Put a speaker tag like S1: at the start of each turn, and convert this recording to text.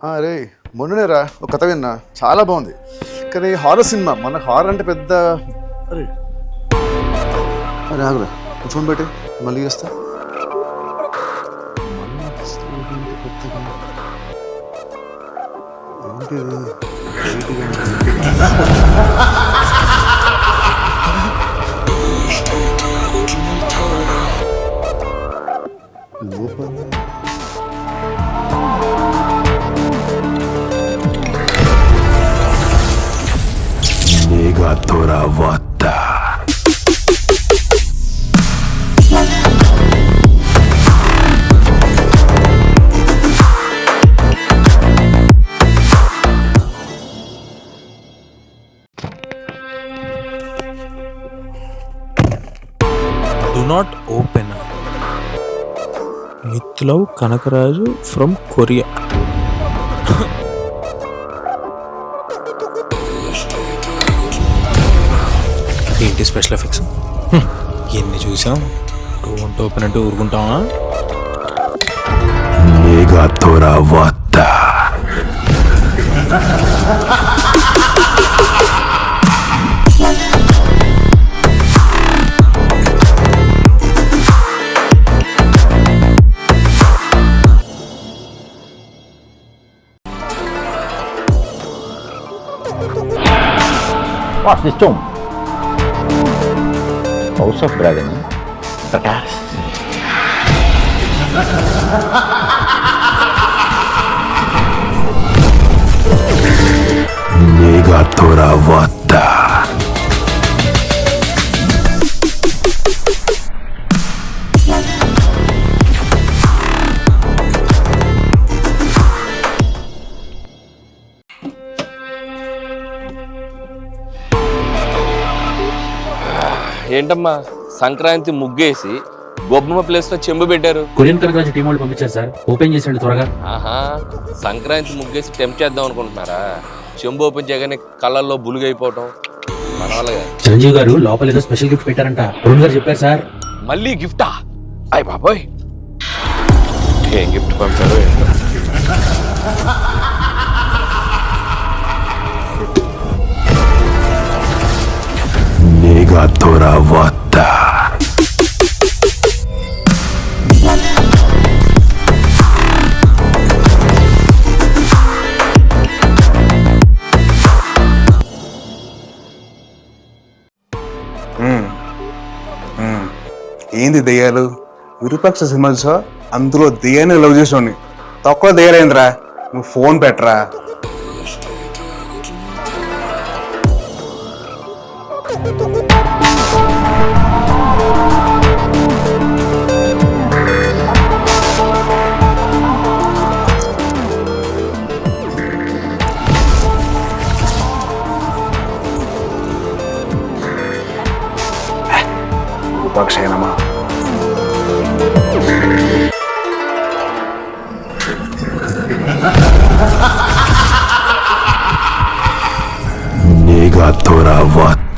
S1: అరే మొన్ననేరా ఒక కథ విన్నా, చాలా బాగుంది. కానీ హారర్ సినిమా, మనకు హారర్ అంటే పెద్ద. అరే అరే ఆగురా, ఫోన్ పెట్టి మళ్ళీ చేస్తా.
S2: Negatора vata.
S3: Do not open. Mithlav Kanakaraju from Korea. ఏంటి స్పెషల్ ఎఫెక్ట్స్ ఎన్ని చూసాం? డోంట్ ఓపెన్ అంటే ఊరుకుంటావా?
S2: Negatora vata.
S4: What's this tomb? House of Dragon. Prakash.
S2: Negatora vata.
S5: ఏంటమ్మా సంక్రాంతి ముగ్గేసి గొబ్బమ్మ ప్లేస్ లో చెంబు పెట్టారు?
S6: కొరియన్ కనకరాజు టీం వాళ్ళు పంపించారు సార్, ఓపెన్ చేసండి త్వరగా.
S5: ఆహా, సంక్రాంతి ముగ్గేసి టెంప్ చేద్దాం అనుకుంటున్నారా? చెంబు ఓపెన్ చేయగానే కళ్ళల్లో బులుగైపోవటం మన వాళ్ళగా.
S6: చిరంజీవి గారు లోపల ఏదో స్పెషల్ గిఫ్ట్ పెట్టారంట, అరుణ్ గారు చెప్పారు సార్.
S5: మళ్ళీ గిఫ్టా? అయ్ బాబోయ్, ఏం గిఫ్ట్ పంపారు ఏంటో.
S2: Negatora vata.
S7: ఏంది దెయ్యాలు? విరూపాక్ష సినిమా చూసా, అందులో దెయ్యాన్ని లవ్ చేసావు. తక్కువ దెయ్యాలేంద్రా, నువ్వు ఫోన్ పెట్టరా. విరూపాక్షేనమ్మా.
S2: Negatora vata.